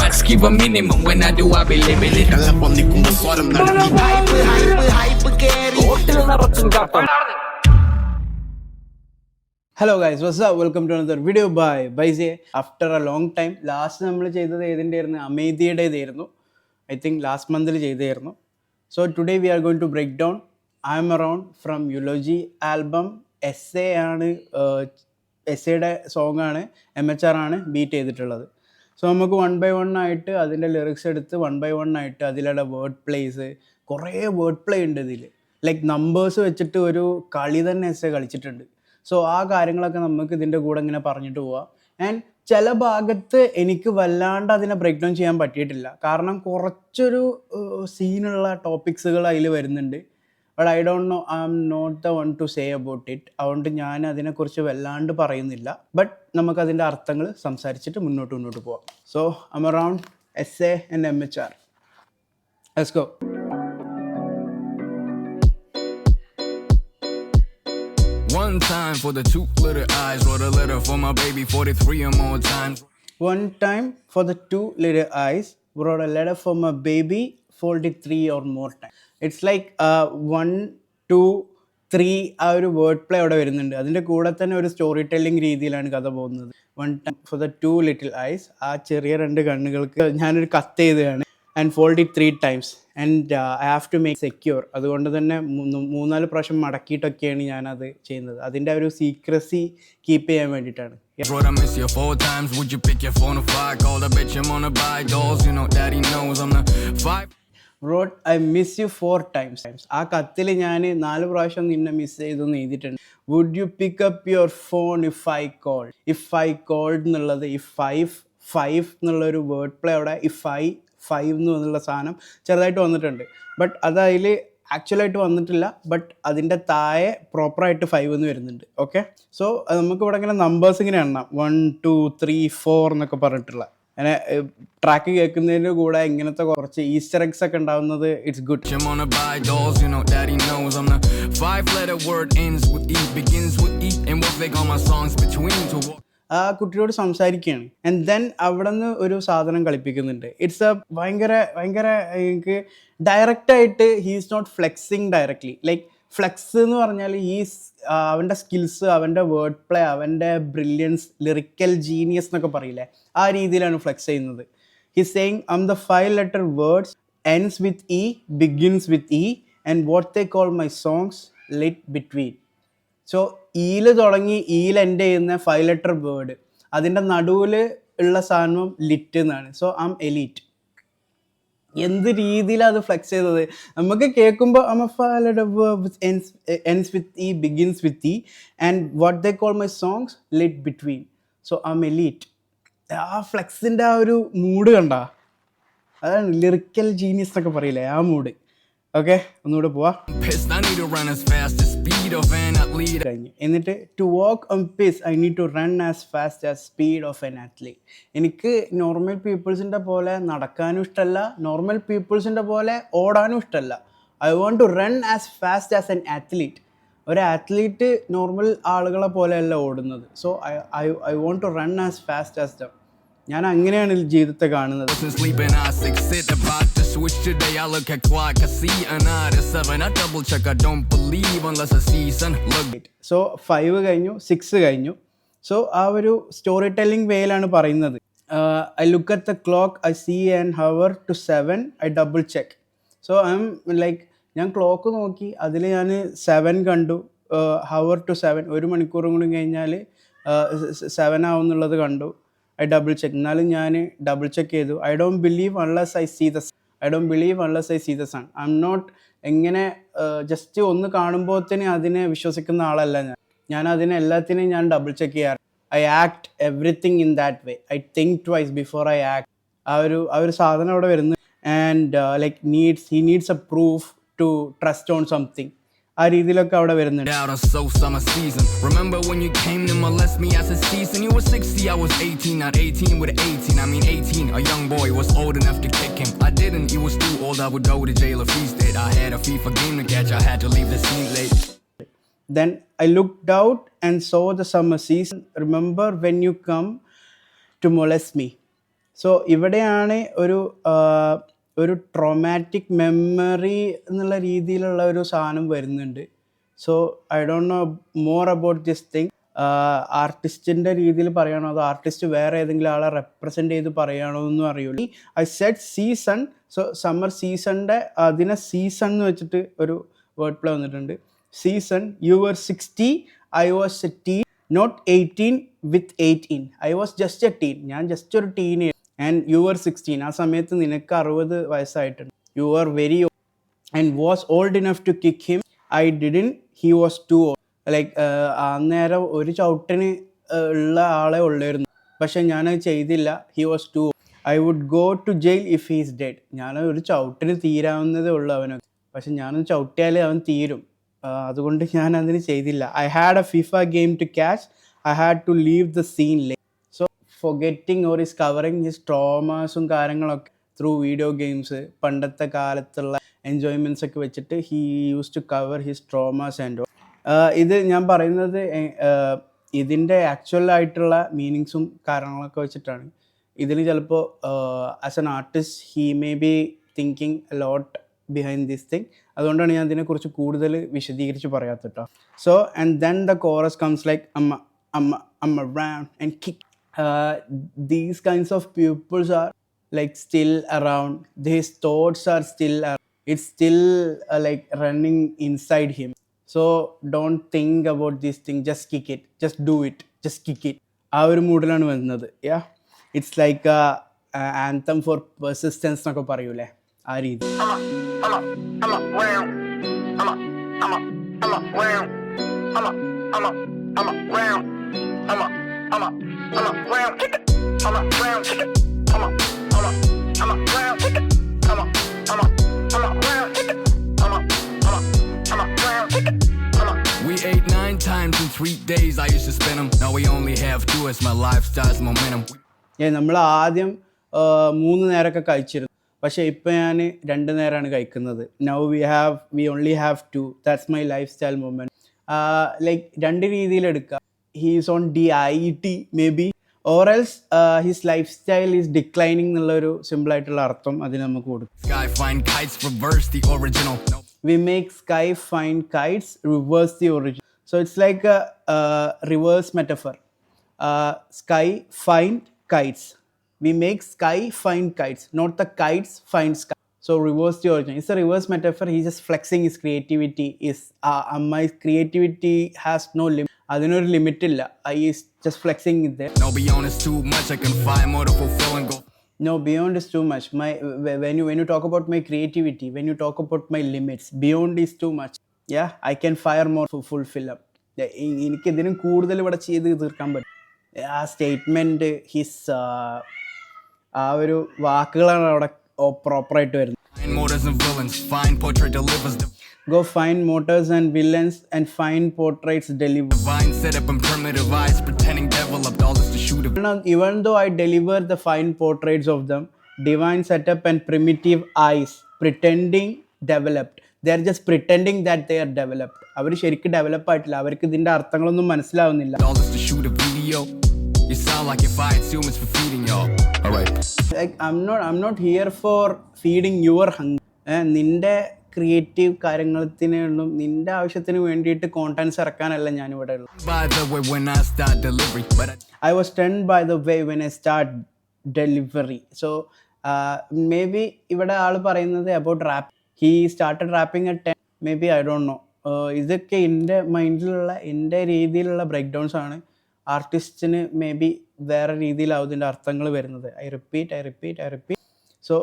Must give a minimum when I do I be living it. Hello guys, what's up? Welcome to another video by Baize. After a long time, last നമ്മൾ ചെയ്തത് ഏതിൻ്റെയായിരുന്നു? അമേദിയുടേതായിരുന്നു. I think last month ചെയ്തായിരുന്നു. So today we are going to break down I Am Around from Eulogy album. Essay ആണ്, എസ്സേയുടെ song ആണ്, MHR ആണ് beat ചെയ്തിട്ടുള്ളത്. So നമുക്ക് one by one ആയിട്ട് അതിൻ്റെ ലിറിക്സ് എടുത്ത് വൺ ബൈ വൺ ആയിട്ട് അതിലുള്ള വേർഡ് പ്ലേസ്, കുറേ വേർഡ് പ്ലേ ഉണ്ട് ഇതിൽ. ലൈക്ക് നമ്പേഴ്സ് വെച്ചിട്ട് ഒരു കളി തന്നെ എസ്സേ കളിച്ചിട്ടുണ്ട്. സോ ആ കാര്യങ്ങളൊക്കെ നമുക്ക് ഇതിൻ്റെ കൂടെ ഇങ്ങനെ പറഞ്ഞിട്ട് പോവാം. ആൻഡ് ചില ഭാഗത്ത് എനിക്ക് വല്ലാണ്ട് അതിനെ ബ്രേക്ക് ഡൗൺ ചെയ്യാൻ പറ്റിയിട്ടില്ല, കാരണം കുറച്ചൊരു സീനുള്ള ടോപ്പിക്സുകൾ അതിൽ വരുന്നുണ്ട്. But I don't know, I am not the one to say about it. അതുകൊണ്ട് ഞാൻ അതിനെക്കുറിച്ച് വല്ലാണ്ട് പറയുന്നില്ല. ബട്ട് നമുക്കതിൻ്റെ അർത്ഥങ്ങൾ സംസാരിച്ചിട്ട് മുന്നോട്ട് പോവാം. So I am around essay and MHR. Let's go. One time for the two little eyes, wrote a letter for my baby 43 or more times. One time for the two little eyes, wrote a letter for my baby 43 or more times. It's like 1, 2, 3 ആ ഒരു word play അവിടെ വരുന്നുണ്ട്. അതിൻ്റെ കൂടെ തന്നെ ഒരു story telling രീതിയിലാണ് കഥ പോകുന്നത്. One time for the two little eyes, ആ ചെറിയ രണ്ട് കണ്ണുകൾക്ക് ഞാനൊരു കത്ത് ചെയ്തതാണ്. And fold it 3 times and I have to make secure. അതുകൊണ്ട് തന്നെ 3-4 പ്രാവശ്യം മടക്കിയിട്ടൊക്കെയാണ് ഞാനത് ചെയ്യുന്നത്. അതിൻ്റെ ഒരു സീക്രസി കീപ്പ് ചെയ്യാൻ വേണ്ടിയിട്ടാണ്. Wrote I miss you 4 times, would you pick your phone if I called? I bet you wanna buy dolls, you know daddy knows I'm the 5. Wrote I miss you 4 times. ആ കത്തിൽ ഞാൻ 4 പ്രാവശ്യം നിന്നെ miss ചെയ്തെന്ന് എഴുതിയിട്ടുണ്ട്. Would you pick up your phone if I called. If I called എന്നുള്ളത് if 5 എന്നുള്ളൊരു word play അവിടെ ഇഫ് ഐ 5 എന്നുള്ള സാധനം ചെറുതായിട്ട് വന്നിട്ടുണ്ട്. ബട്ട് അത് അതിൽ ആക്ച്വലായിട്ട് വന്നിട്ടില്ല. ബട്ട് അതിൻ്റെ താഴെ പ്രോപ്പറായിട്ട് 5 എന്ന് വരുന്നുണ്ട്. ഓക്കെ, സോ നമുക്ക് ഇവിടെ ഇങ്ങനെ നമ്പേഴ്സ് ഇങ്ങനെ എണ്ണാം. 1, 2, 3, 4 എന്നൊക്കെ പറഞ്ഞിട്ടുള്ള അങ്ങനെ ട്രാക്ക് കേൾക്കുന്നതിൻ്റെ കൂടെ ഇങ്ങനത്തെ കുറച്ച് ഈസ്റ്റർ എഗ്സ് ഒക്കെ ഉണ്ടാവുന്നത് ഇറ്റ്സ് ഗുഡ്. ആ കുട്ടിയോട് സംസാരിക്കുകയാണ്. ആൻഡ് ദെൻ അവിടെ നിന്ന് ഒരു സാധനം കളിപ്പിക്കുന്നുണ്ട്. ഇറ്റ്സ് എ ഭയങ്കര എനിക്ക് ഡയറക്റ്റായിട്ട് he's not flexing directly. Like flex എന്ന് പറഞ്ഞാൽ അവൻ്റെ സ്കിൽസ്, അവൻ്റെ വേർഡ് പ്ലേ, അവൻ്റെ ബ്രില്യൻസ്, ലിറിക്കൽ ജീനിയസ് എന്നൊക്കെ പറയില്ലേ, ആ രീതിയിലാണ് ഫ്ലെക്സ് ചെയ്യുന്നത്. He's saying I am the 5-letter words, ends with E, begins with E, and what they call my songs lit between. So ഈയിൽ തുടങ്ങി ഈയിൽ എൻഡ് ചെയ്യുന്ന 5-letter വേർഡ്, അതിൻ്റെ നടുവിൽ ഉള്ള സാധനം ലിറ്റ് എന്നാണ്. So I am elite. എന്ത് രീതിയിലാണ് അത് ഫ്ലെക്സ് ചെയ്തത് നമുക്ക് കേൾക്കുമ്പോൾ. I am a 5-letter verb ends with E, begins with E, and what they call my songs lit between. So I am elite. ആ ഫ്ലെക്സിൻ്റെ ആ ഒരു മൂഡ് കണ്ടാ, അതാണ് ലിറിക്കൽ ജീനിയസ് എന്നൊക്കെ പറയില്ലേ, ആ മൂഡ്. ഓക്കെ, ഒന്നുകൂടെ പോവാ. കഴിഞ്ഞു. എന്നിട്ട് to walk on peace I need to run as fast as speed of an athlete. എനിക്ക് നോർമൽ പീപ്പിൾസിൻ്റെ പോലെ നടക്കാനും ഇഷ്ടമല്ല, നോർമൽ പീപ്പിൾസിൻ്റെ പോലെ ഓടാനും ഇഷ്ടമല്ല. I want to run as fast as an athlete. ഒരു അത്ലീറ്റ് നോർമൽ ആളുകളെ പോലെയല്ല ഓടുന്നത്. So I want to run as fast as them. ഞാൻ അങ്ങനെയാണ് ജീവിതത്തെ കാണുന്നത്. സോ 5 കഴിഞ്ഞു, 6 കഴിഞ്ഞു. സോ ആ ഒരു സ്റ്റോറി ടെല്ലിംഗ് വേയിലാണ് പറയുന്നത്. I look at the clock, I see an hour to 7, I double check. So I am like, ഞാൻ ക്ലോക്ക് നോക്കി, അതിൽ ഞാൻ 7 കണ്ടു. ഹവർ ടു 7, 1 മണിക്കൂറും കൂടി കഴിഞ്ഞാൽ 7 ആവും എന്നുള്ളത് കണ്ടു. I double check. എന്നാലും ഞാൻ ഡബിൾ ചെക്ക് ചെയ്തു. I don't believe unless I see the sun. I am not എങ്ങനെ ജസ്റ്റ് ഒന്ന് കാണുമ്പോഴത്തേന് അതിനെ വിശ്വസിക്കുന്ന ആളല്ല ഞാൻ അതിനെ എല്ലാത്തിനെയും ഞാൻ ഡബിൾ ചെക്ക് ചെയ്യാറ്. I act everything in that way. I think twice before I act. ആ ഒരു സാധനം അവിടെ വരുന്നു. And like he needs a proof to trust on something. ആ രീതിയിലൊക്കെ അവിടെ വരുന്നുണ്ട്. Remember when you came to molest me as a season? You were 60, I was 18, not 18 with 18. I mean 18, a young boy was old enough to kick him. I didn't, he was too old, I would go to jail if he stayed. I had a FIFA game to catch, I had to leave the scene late. Then I looked out and saw the summer season. Remember when you come to molest me. So ഇവിടെയാണ് ഒരു traumatic memory എന്നുള്ള രീതിയിലുള്ള ഒരു സാധനം വരുന്നുണ്ട്. So I don't know more about this thing. ആർട്ടിസ്റ്റിൻ്റെ രീതിയിൽ പറയുകയാണോ അതോ ആർട്ടിസ്റ്റ് വേറെ ഏതെങ്കിലും ആളെ റെപ്രസെൻ്റ് ചെയ്ത് പറയുകയാണോ എന്നും അറിയില്ല. I said season. So summer സീസണിൻ്റെ അതിനെ സീസൺ എന്ന് വെച്ചിട്ട് ഒരു വേർഡ് പ്ലേ വന്നിട്ടുണ്ട്. Season, you were 60, I was a teen, not 18 with 18. I was just a teen. ഞാൻ ജസ്റ്റ് ഒരു ടീൻ. And you were 16. ആ സമയത്ത് നിനക്ക് 60 വയസ്സായിട്ടുണ്ട്. You were very old and was old enough to kick him. I didn't. He was too old. Like അന്നേരം ഒരു ചവിട്ടിന് ഉള്ള ആളെ ഉള്ളായിരുന്നു, പക്ഷെ ഞാനത് ചെയ്തില്ല. He was too old. I would go to jail if he is dead. ഞാൻ ഒരു ചവിട്ടിന് തീരാവുന്നതേ ഉള്ളൂ അവനൊക്കെ, പക്ഷെ ഞാനൊന്ന് ചവിട്ടിയാൽ അവൻ തീരും. അതുകൊണ്ട് ഞാൻ അതിന് ചെയ്തില്ല. I had a FIFA game to catch. I had to leave the scene late. So forgetting or is covering his traumasum കാര്യങ്ങളൊക്കെ ത്രൂ വീഡിയോ ഗെയിംസ്, പണ്ടത്തെ കാലത്തുള്ള എൻജോയ്മെൻറ്റ്സ് ഒക്കെ വെച്ചിട്ട് he used to cover his traumas and all. ഇത് ഞാൻ പറയുന്നത് ഇതിൻ്റെ actual ആയിട്ടുള്ള മീനിങ്സും കാര്യങ്ങളൊക്കെ വെച്ചിട്ടാണ്. ഇതിന് ചിലപ്പോൾ as an artist he may be thinking a lot behind this thing. അതുകൊണ്ടാണ് ഞാൻ ഇതിനെക്കുറിച്ച് കൂടുതൽ വിശദീകരിച്ച് പറയാത്ത കേട്ടോ. So and then the chorus comes like അമ്മ അമ്മ അമ്മ round and kick. These kinds of pupils are like still around. His thoughts are still around. It's still like running inside him. So don't think about this thing. Just kick it. Just do it. Just kick it. ആ ഒരു മൂഡിലാണ് വരുന്നത്. Yeah, it's like a anthem for persistence എന്നൊക്കെ പറയൂലേ, ആ രീതി. We ate 9 times in 3 days. I used to spend them. Now we only have 2 as my lifestyle's momentum. നമ്മൾ ആദ്യം 3 നേരമൊക്കെ കഴിച്ചിരുന്നു, പക്ഷേ ഇപ്പം ഞാൻ 2 നേരമാണ് കഴിക്കുന്നത്. Now we only have 2. That's my life style moment. Like 2 രീതിയിൽ എടുക്കുക. He is on DIET may be, or else his life style is declining എന്നുള്ളൊരു സിമ്പിളായിട്ടുള്ള അർത്ഥം അതിന് നമുക്ക് കൊടുക്കും. Sky find kites, reverse the original. We make sky find kites, reverse the origin. So it's like a reverse metaphor. Sky find kites. We make sky find kites, not the kites find sky. So reverse the origin. It's a reverse metaphor. He's just flexing his creativity. My creativity has no limit. അതിനൊരു limit ഇല്ല. I is just flexing it there. No, beyond is too much. I can find more to fulfill and go. No, beyond is too much. When you talk about my creativity, when you talk about my limits, beyond is too much. Yeah, I can fire more to fulfill up. എനിക്ക് ഇതിനും കൂടുതൽ ഇവിടെ ചെയ്ത് തീർക്കാൻ പറ്റും. ആ statement ആ ഒരു വാക്കുകളാണ് അവിടെ പ്രോപ്പറായിട്ട് വരുന്നത്. Find motives and villains. Find portrait delivers Go find motors and villains and find portraits deliver. divine setup and primitive eyes pretending developed all this to shoot a Even though I deliver the fine portraits of them, divine setup and primitive eyes pretending developed. They are just pretending that they are developed. അവർ ശരിക്കും develop ആയിട്ടില്ല. അവർക്ക് ഇതിൻ്റെ അർത്ഥങ്ങളൊന്നും മനസ്സിലാവുന്നില്ല. all this to shoot a video. You sound like if I had humans for feeding y'all. All right. Like I'm not here for feeding your hunger. നിൻ്റെ creative കാര്യങ്ങളത്തിനും നിൻ്റെ ആവശ്യത്തിന് വേണ്ടിയിട്ട് contents ഇറക്കാനല്ല ഞാനിവിടെ ഉള്ളത്. By the way, when I start delivery, but I was stunned by the way when I start delivery. So maybe ഇവിടെ ആൾ പറയുന്നത് about rap. He started rapping at 10. Maybe I don't know. ഇതൊക്കെ എൻ്റെ മൈൻഡിലുള്ള എൻ്റെ രീതിയിലുള്ള break downs ആണ്. ആർട്ടിസ്റ്റിന് may be വേറെ രീതിയിലാവും ഇതിൻ്റെ അർത്ഥങ്ങൾ വരുന്നത്. I repeat. So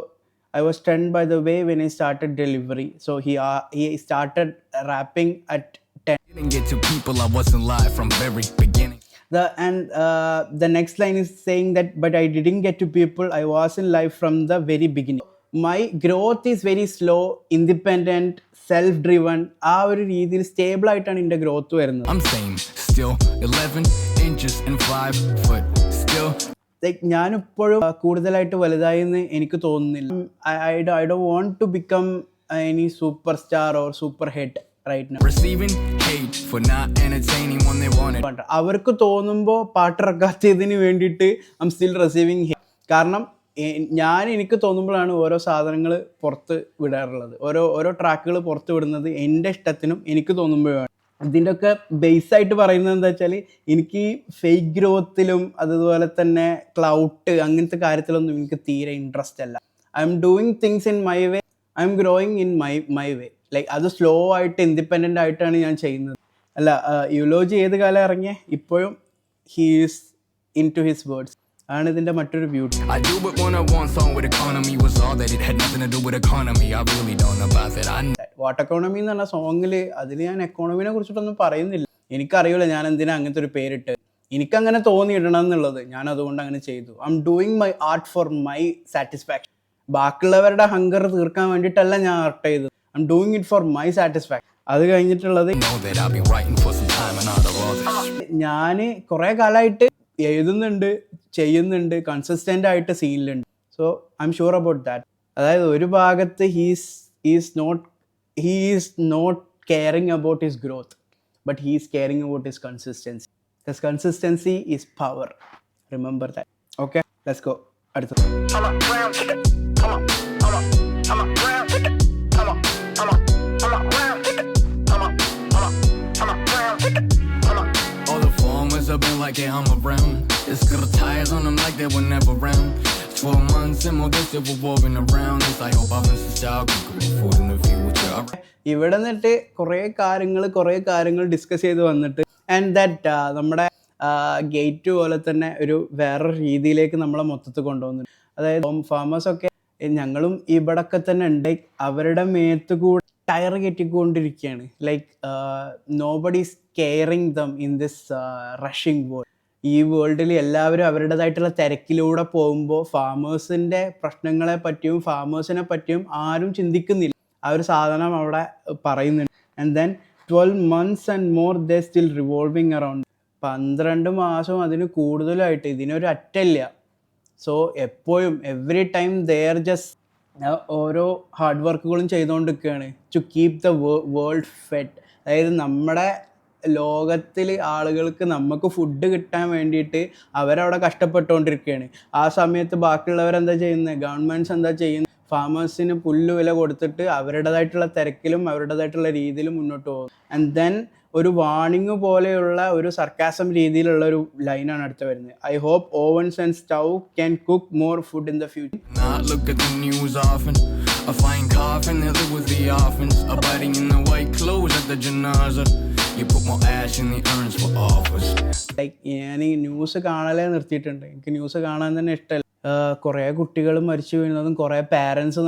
I was stunned by the way when I started delivery. So he started rapping at 10. didn't get to people. I wasn't live from very beginning. The next line is saying that, but I didn't get to people. I was in life from the very beginning. My growth is very slow, independent, self-driven. ആ ഒരു രീതിയിൽ stable ആയിട്ടാണ് എൻ്റെ growth വരുന്നത്. I'm same, still 11 inches and 5 foot. Still like ഞാനിപ്പോഴും കൂടുതലായിട്ട് വലുതായി എന്ന് എനിക്ക് തോന്നുന്നില്ല. I don't want to become any superstar or super hit right now. Receiving hate for not entertaining when they wanted. അവർക്ക് തോന്നുമ്പോൾ പാട്ടിറക്കാത്തതിന് വേണ്ടിയിട്ട് I am still receiving hate. കാരണം എനിക്ക് തോന്നുമ്പോഴാണ് ഓരോ സാധനങ്ങൾ പുറത്ത് വിടാറുള്ളത്, ഓരോ ട്രാക്കുകൾ പുറത്ത് വിടുന്നത് എൻ്റെ ഇഷ്ടത്തിനും എനിക്ക് തോന്നുമ്പോഴാണ്. ഇതിൻ്റെയൊക്കെ ബേസായിട്ട് പറയുന്നത് എന്താ വെച്ചാൽ, എനിക്ക് ഫേക്ക് ഗ്രോത്തിലും അതുപോലെ തന്നെ ക്ലൗട്ട് അങ്ങനത്തെ കാര്യത്തിലൊന്നും എനിക്ക് തീരെ ഇൻട്രസ്റ്റ് അല്ല. I M doing things in my way, I am growing in my way. Like അത് സ്ലോ ആയിട്ട് ഇൻഡിപെൻഡൻ്റ് ആയിട്ടാണ് ഞാൻ ചെയ്യുന്നത്. അല്ല, യുലോജി ഏത് കാലം ഇറങ്ങിയ ഇപ്പോഴും he's into his words ആണ് ഇതിൻ്റെ മറ്റൊരു beauty. I do but when I want song with economy was all that it had nothing to do with economy. I really don't know about that. What economy എന്ന് പറഞ്ഞ സോങ്ങിൽ അതിൽ ഞാൻ എക്കോണമിനെ കുറിച്ചിട്ടൊന്നും പറയുന്നില്ല. എനിക്കറിയില്ല ഞാൻ എന്തിനാ അങ്ങനത്തെ ഒരു പേരിട്ട്. എനിക്കങ്ങനെ തോന്നിയിടണം എന്നുള്ളത്, ഞാൻ അതുകൊണ്ട് അങ്ങനെ ചെയ്തു. I M doing my art for my satisfaction. ബാക്കിയുള്ളവരുടെ ഹങ്കർ തീർക്കാൻ വേണ്ടിയിട്ടല്ല ഞാൻ ആർട്ട് ചെയ്തത്. I M doing it for my satisfaction. അത് കഴിഞ്ഞിട്ടുള്ളത് ഞാൻ കുറേ കാലമായിട്ട് എഴുതുന്നുണ്ട്, ചെയ്യുന്നുണ്ട്, കൺസിസ്റ്റൻ്റ് ആയിട്ട് സീനിലുണ്ട്. So I M sure about that. അതായത് ഒരു ഭാഗത്ത് he is not caring about his growth, but he is caring about his consistency, because consistency is power. Remember that. Okay, let's go. അടുത്തത് all the farmers have been like, hey, I'm around. It's got tires on them like they were never around. 12 months and more this revolving around this. I hope I've been such before in the future. ഇവിടെ നിന്നിട്ട് കുറേ കാര്യങ്ങൾ discuss ചെയ്ത് വന്നിട്ട് and that നമ്മുടെ gate പോലെ തന്നെ ഒരു വേറൊരു രീതിയിലേക്ക് നമ്മളെ മൊത്തത്തിൽ കൊണ്ടുപോകുന്നുണ്ട്. അതായത് ഫാമേഴ്സൊക്കെ ഞങ്ങളും ഇവിടൊക്കെ തന്നെ ഉണ്ട്, അവരുടെ മേത്ത് കൂടെ ടയർ കെട്ടിക്കൊണ്ടിരിക്കുകയാണ്. Like nobody is caring them in this rushing world. ഈ വേൾഡിൽ എല്ലാവരും അവരുടേതായിട്ടുള്ള തിരക്കിലൂടെ പോകുമ്പോൾ ഫാമേഴ്സിൻ്റെ പ്രശ്നങ്ങളെ പറ്റിയും ഫാമേഴ്സിനെ പറ്റിയും ആരും ചിന്തിക്കുന്നില്ല. ആ ഒരു സാധനം അവിടെ പറയുന്നുണ്ട്. And then 12 months and more they still revolving around. 12 മാസവും അതിന് കൂടുതലായിട്ട് ഇതിനൊരു അറ്റമില്ല. സോ എപ്പോഴും every time they are just ഓരോ ഹാർഡ് വർക്കുകളും ചെയ്തുകൊണ്ടിരിക്കുകയാണ് to keep the world fed. അതായത് നമ്മുടെ ലോകത്തിൽ ആളുകൾക്ക് നമുക്ക് ഫുഡ് കിട്ടാൻ വേണ്ടിയിട്ട് അവരവിടെ കഷ്ടപ്പെട്ടുകൊണ്ടിരിക്കുകയാണ്. ആ സമയത്ത് ബാക്കിയുള്ളവരെന്താ ചെയ്യുന്നത്? ഗവൺമെൻറ്റ്സ് എന്താ ചെയ്യുന്നത്? ഫാമേഴ്സിന് പുല്ല് വില കൊടുത്തിട്ട് അവരുടേതായിട്ടുള്ള തിരക്കിലും അവരുടേതായിട്ടുള്ള രീതിയിലും മുന്നോട്ട് പോകും. ആൻഡ് ദെൻ ഒരു വാണിംഗ് പോലെയുള്ള ഒരു സർക്കാസം രീതിയിലുള്ള ഒരു ലൈനാണ് അടുത്ത് വരുന്നത്. I hope ovens and stove can cook more food in the future. Not look at the news often. A fine coffin that live with the orphans. Abiding in the white clothes at the janaza. You put more ash in the urns for office. Like ഞാൻ ഈ news കാണലേ നിർത്തിയിട്ടുണ്ട്. എനിക്ക് news കാണാൻ തന്നെ ഇഷ്ടമല്ല. കുറേ കുട്ടികൾ മരിച്ചു വീഴുന്നതും കുറേ പാരൻസ്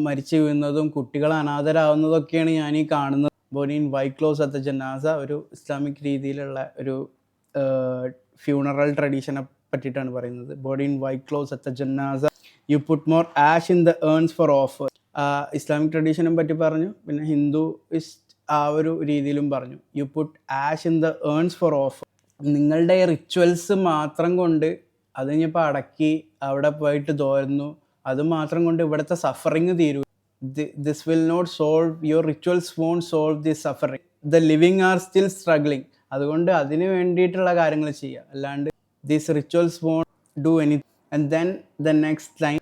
മരിച്ചു വീഴുന്നതും കുട്ടികൾ അനാഥരാകുന്നതൊക്കെയാണ് ഞാൻ ഈ കാണുന്നത്. Body in white clothes at the ജനാസ ഒരു ഇസ്ലാമിക് രീതിയിലുള്ള ഒരു ഫ്യൂണറൽ ട്രഡീഷനെ പറ്റിയിട്ടാണ് പറയുന്നത്. Body in white clothes at the ജനാസ you put more ash in the urns for offer. Islamic ട്രഡീഷനെ പറ്റി പറഞ്ഞു, പിന്നെ ഹിന്ദുയിസ്റ്റ് ആ ഒരു രീതിയിലും പറഞ്ഞു. You put ash in the urns for offer. നിങ്ങളുടെ റിച്വൽസ് മാത്രം കൊണ്ട് അത് കഴിഞ്ഞപ്പോൾ അടക്കി അവിടെ പോയിട്ട് തോരുന്നു, അത് മാത്രം കൊണ്ട് ഇവിടുത്തെ സഫറിങ് തീരൂ. This will not solve your rituals won't solve this suffering. The living are still struggling. അതുകൊണ്ട് അതിന് വേണ്ടിയിട്ടുള്ള കാര്യങ്ങൾ ചെയ്യുക, അല്ലാണ്ട് these rituals won't do anything. And then the next line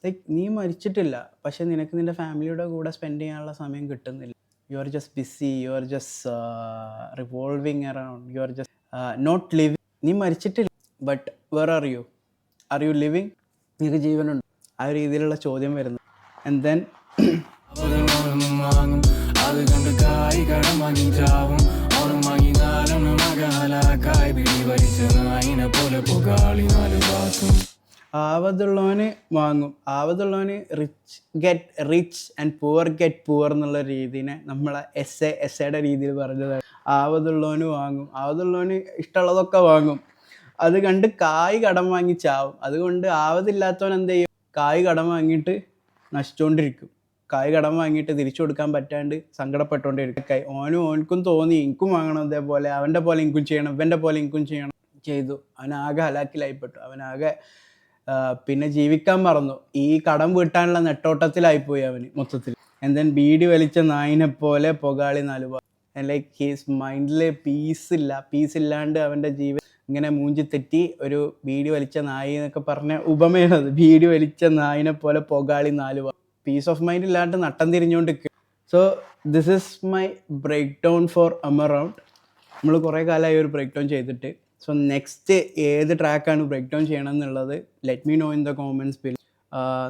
like നീ മരിച്ചിട്ടില്ല, പക്ഷെ നിനക്ക് നിൻ്റെ ഫാമിലിയുടെ കൂടെ സ്പെൻഡ് ചെയ്യാനുള്ള സമയം കിട്ടുന്നില്ല. You are just busy, you are just revolving around, you are just not living. നീ മരിച്ചിട്ടില്ല, but where are you living? നിനക്ക് ജീവനുണ്ട്? ആ രീതിയിലുള്ള ചോദ്യം വരുന്നത്. ആൻഡ് ദെൻ ആവതുള്ളവന് വാങ്ങും, ആവതുള്ളവന് get rich and poor get poor എന്നുള്ള രീതിനെ നമ്മളെ എസ്സേയുടെ രീതിയിൽ പറഞ്ഞതാണ്. ആവതുള്ളവന് വാങ്ങും, ആവതുള്ളവന് ഇഷ്ടമുള്ളതൊക്കെ വാങ്ങും. അത് കണ്ട് കായ് കടം വാങ്ങി ചാവും. അതുകൊണ്ട് ആവതില്ലാത്തവൻ എന്ത് ചെയ്യും? കായ് കടം വാങ്ങിയിട്ട് നശിച്ചുകൊണ്ടിരിക്കും. കായ് കടം വാങ്ങിയിട്ട് തിരിച്ചു കൊടുക്കാൻ പറ്റാണ്ട് സങ്കടപ്പെട്ടുകൊണ്ടിരിക്കും. ഓനും ഓനക്കും തോന്നി എനിക്കും വാങ്ങണം, അതേപോലെ അവൻ്റെ പോലെ എനിക്കും ചെയ്യണം, ഇവൻ്റെ പോലെ എനിക്കും ചെയ്യണം. ചെയ്തു. അവനാകെ ഹലാക്കിലായിപ്പെട്ടു. അവനാകെ പിന്നെ ജീവിക്കാൻ മറന്നു. ഈ കടം വീട്ടാനുള്ള നെട്ടോട്ടത്തിലായിപ്പോയി അവന് മൊത്തത്തിൽ. ആൻഡ് ദെൻ ബീഡി വലിച്ച നായിനെ പോലെ പൊകാളി 4 ഭാഗം. ആൻഡ് ലൈക്ക് ഹീസ് മൈൻഡിൽ പീസ് ഇല്ലാണ്ട് അവൻ്റെ ജീവൻ ഇങ്ങനെ മൂഞ്ചി തെറ്റി. ഒരു ബീഡി വലിച്ച നായി എന്നൊക്കെ പറഞ്ഞ ഉപമയാണത്. ബീഡി വലിച്ച നായിനെ പോലെ പൊകാളി 4 ഭാഗം. പീസ് ഓഫ് മൈൻഡ് ഇല്ലാണ്ട് നട്ടം തിരിഞ്ഞുകൊണ്ട്. So this is my break down for അമറൗണ്ട്. നമ്മൾ കുറേ കാലമായി ഒരു ബ്രേക്ക് ഡൗൺ ചെയ്തിട്ട്. സോ നെക്സ്റ്റ് ഏത് ട്രാക്കാണ് ബ്രേക്ക് ഡൗൺ ചെയ്യണം എന്നുള്ളത് let me know in the comments below.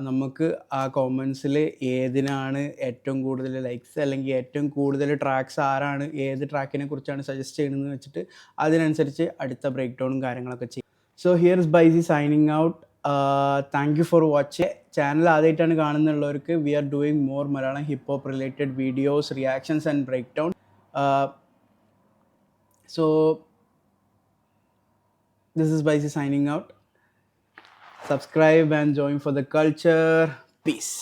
നമുക്ക് ആ കോമെൻറ്റ്സിൽ ഏതിനാണ് ഏറ്റവും കൂടുതൽ ലൈക്സ്, അല്ലെങ്കിൽ ഏറ്റവും കൂടുതൽ ട്രാക്സ് ആരാണ് ഏത് ട്രാക്കിനെ കുറിച്ചാണ് സജസ്റ്റ് ചെയ്യുന്നതെന്ന് വെച്ചിട്ട് അതിനനുസരിച്ച് അടുത്ത ബ്രേക്ക് ഡൗണും കാര്യങ്ങളൊക്കെ ചെയ്യും. സോ ഹിയർ ഇസ് ബൈസി signing out. Thank you for watching. Channel ആദ്യമായിട്ടാണ് കാണുന്നുള്ളവർക്ക് we are doing more Malayalam hip hop related videos, reactions and break down. So this is Baisi signing out. Subscribe and join for the culture. Peace.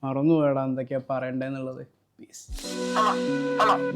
മറന്നു പോയടാ എന്തൊക്കെയാ പറയണ്ടെന്നുള്ളത്. Peace. I'm a round.